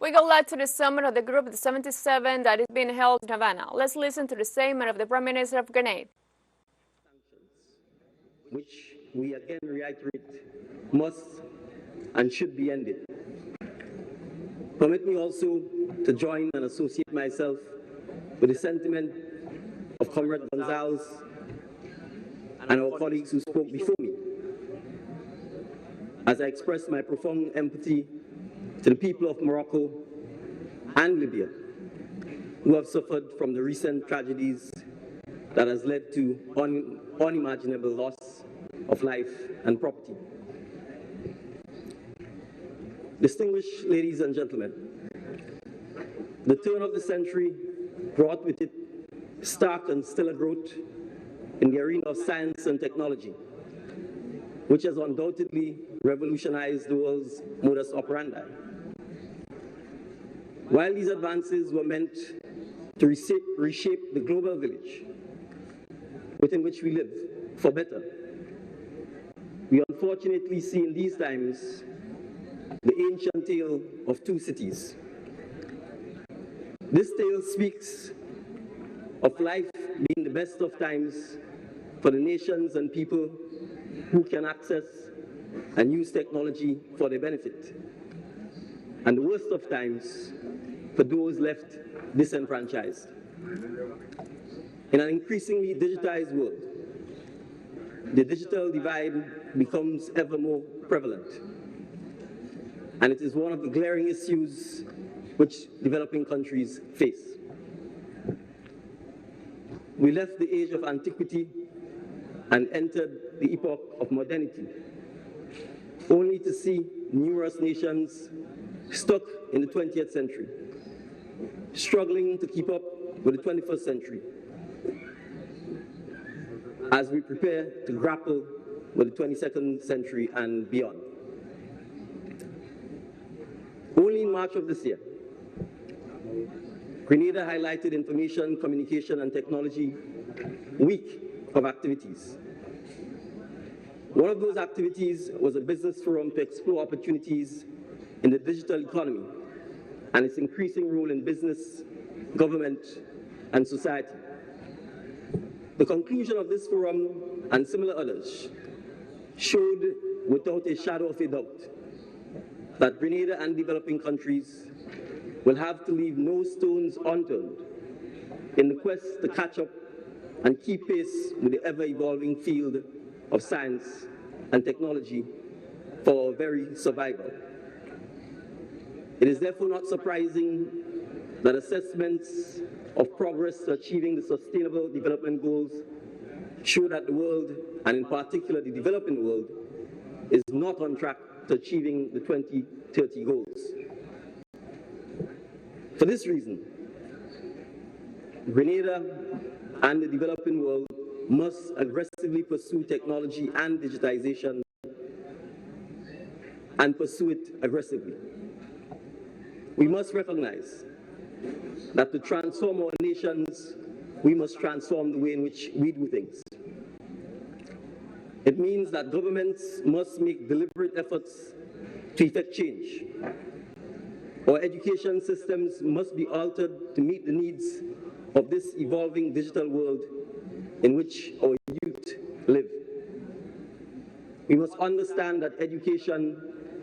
We go live to the summit of the Group of 77 that is being held in Havana. Let's listen to the statement of the Prime Minister of Grenada. Which we again reiterate must and should be ended. Permit me also to join and associate myself with the sentiment of Comrade Gonzalez and our colleagues who spoke before me, as I express my profound empathy to the people of Morocco and Libya who have suffered from the recent tragedies that has led to unimaginable loss of life and property. Distinguished ladies and gentlemen, the turn of the century brought with it stark and stellar growth in the arena of science and technology, which has undoubtedly revolutionized the world's modus operandi. While these advances were meant to reshape the global village within which we live for better, we unfortunately see in these times the ancient tale of two cities. This tale speaks of life being the best of times for the nations and people who can access and use technology for their benefit, and the worst of times for those left disenfranchised. In an increasingly digitized world, the digital divide becomes ever more prevalent, and it is one of the glaring issues which developing countries face. We left the age of antiquity and entered the epoch of modernity, only to see numerous nations stuck in the 20th century, struggling to keep up with the 21st century, as we prepare to grapple with the 22nd century and beyond. Only in March of this year, Grenada highlighted Information, Communication and Technology Week of activities. One of those activities was a business forum to explore opportunities in the digital economy and its increasing role in business, government, and society. The conclusion of this forum and similar others showed without a shadow of a doubt that Grenada and developing countries will have to leave no stones unturned in the quest to catch up and keep pace with the ever-evolving field of science and technology for our very survival. It is therefore not surprising that assessments of progress to achieving the Sustainable Development Goals show that the world, and in particular the developing world, is not on track to achieving the 2030 goals. For this reason, Grenada and the developing world must aggressively pursue technology and digitization, and pursue it aggressively. We must recognize that to transform our nations, we must transform the way in which we do things. It means that governments must make deliberate efforts to effect change. Our education systems must be altered to meet the needs of this evolving digital world in which our youth live. We must understand that education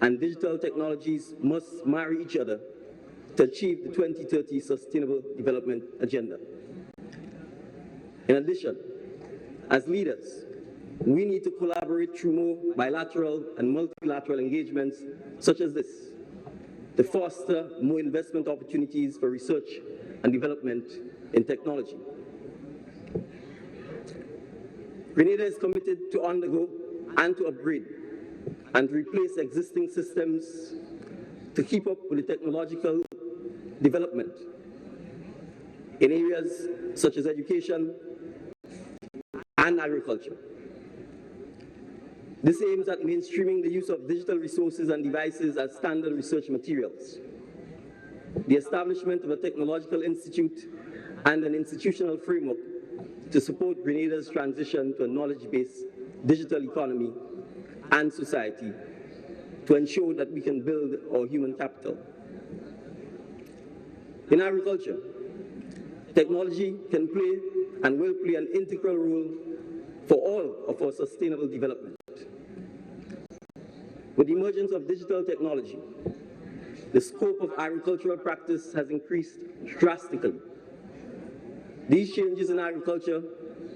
and digital technologies must marry each other to achieve the 2030 Sustainable Development Agenda. In addition, as leaders, we need to collaborate through more bilateral and multilateral engagements such as this to foster more investment opportunities for research and development in technology. Grenada is committed to undergo and to upgrade and replace existing systems to keep up with the technological development in areas such as education and agriculture. This aims at mainstreaming the use of digital resources and devices as standard research materials, the establishment of a technological institute and an institutional framework to support Grenada's transition to a knowledge-based digital economy and society to ensure that we can build our human capital. In agriculture, technology can play and will play an integral role for all of our sustainable development. With the emergence of digital technology, the scope of agricultural practice has increased drastically. These changes in agriculture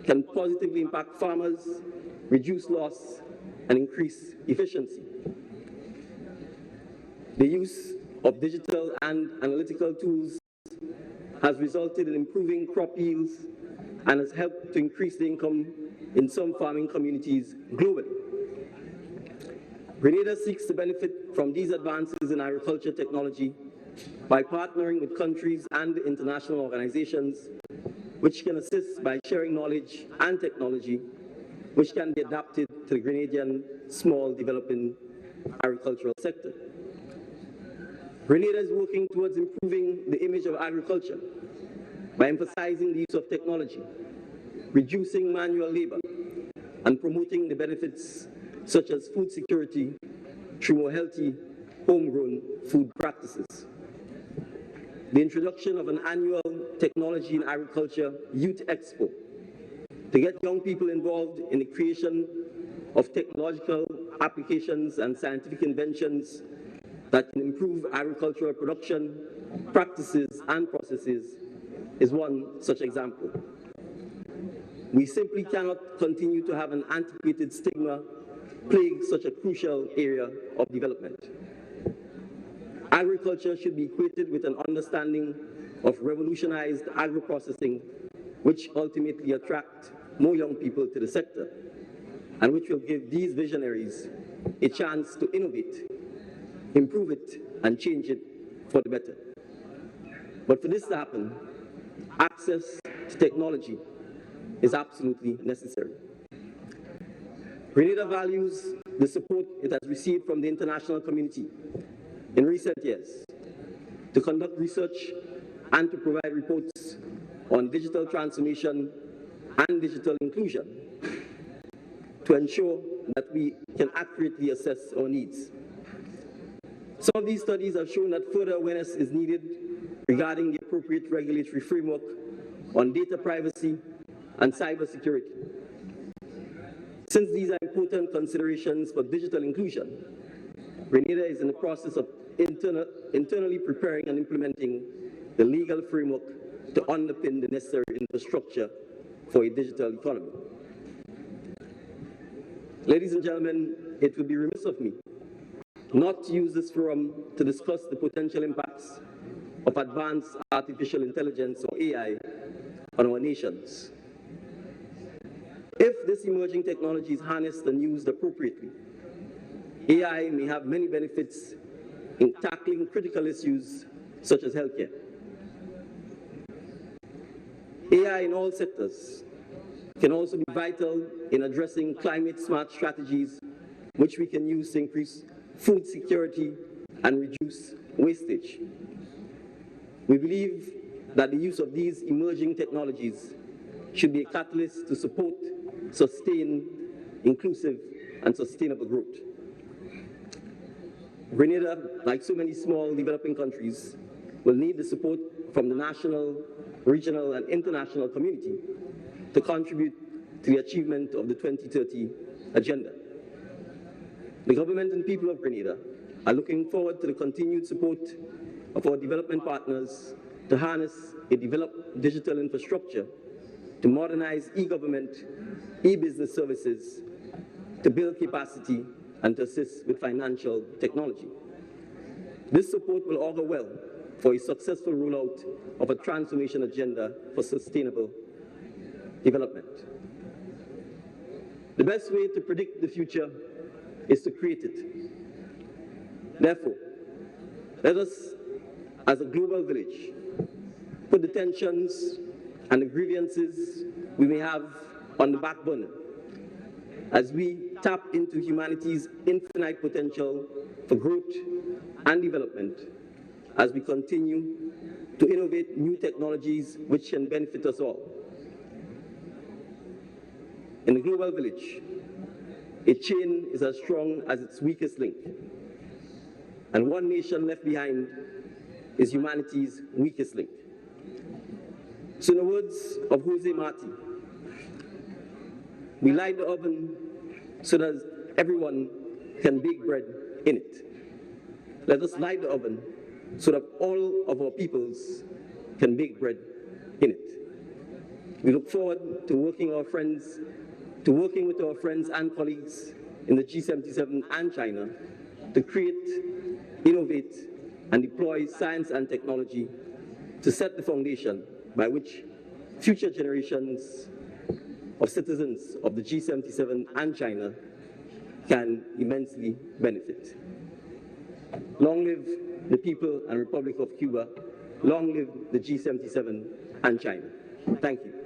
can positively impact farmers, reduce loss, and increase efficiency. The use of digital and analytical tools has resulted in improving crop yields and has helped to increase the income in some farming communities globally. Grenada seeks to benefit from these advances in agriculture technology by partnering with countries and international organizations which can assist by sharing knowledge and technology which can be adapted to the Grenadian small developing agricultural sector. Grenada is working towards improving the image of agriculture by emphasizing the use of technology, reducing manual labor, and promoting the benefits such as food security through more healthy, homegrown food practices. The introduction of an annual Technology in Agriculture Youth Expo to get young people involved in the creation of technological applications and scientific inventions that can improve agricultural production, practices, and processes is one such example. We simply cannot continue to have an antiquated stigma plague such a crucial area of development. Agriculture should be equated with an understanding of revolutionized agro-processing, which ultimately attract more young people to the sector, and which will give these visionaries a chance to innovate, improve it, and change it for the better. But for this to happen, access to technology is absolutely necessary. Grenada values the support it has received from the international community in recent years to conduct research and to provide reports on digital transformation and digital inclusion to ensure that we can accurately assess our needs. Some of these studies have shown that further awareness is needed regarding the appropriate regulatory framework on data privacy and cybersecurity. Since these are important considerations for digital inclusion, Grenada is in the process of internally preparing and implementing the legal framework to underpin the necessary infrastructure for a digital economy. Ladies and gentlemen, it would be remiss of me not to use this forum to discuss the potential impacts of advanced artificial intelligence, or AI, on our nations. If this emerging technology is harnessed and used appropriately, AI may have many benefits in tackling critical issues such as healthcare. AI in all sectors can also be vital in addressing climate-smart strategies, which we can use to increase food security and reduce wastage. We believe that the use of these emerging technologies should be a catalyst to support, sustain, inclusive, and sustainable growth. Grenada, like so many small developing countries, will need the support from the national, regional, and international community to contribute to the achievement of the 2030 agenda. The government and people of Grenada are looking forward to the continued support of our development partners to harness a developed digital infrastructure, to modernize e-government, e-business services, to build capacity, and to assist with financial technology. This support will augur well for a successful rollout of a transformation agenda for sustainable development. The best way to predict the future is to create it. Therefore, let us, as a global village, put the tensions and the grievances we may have on the back burner as we tap into humanity's infinite potential for growth and development, as we continue to innovate new technologies which can benefit us all. In the global village, a chain is as strong as its weakest link, and one nation left behind is humanity's weakest link. So in the words of Jose Marti, we light the oven so that everyone can bake bread in it. Let us light the oven so that all of our peoples can bake bread in it. We look forward to working with our friends and colleagues in the G77 and China to create, innovate, and deploy science and technology to set the foundation by which future generations of citizens of the G77 and China can immensely benefit. Long live the people and Republic of Cuba. Long live the G77 and China. Thank you.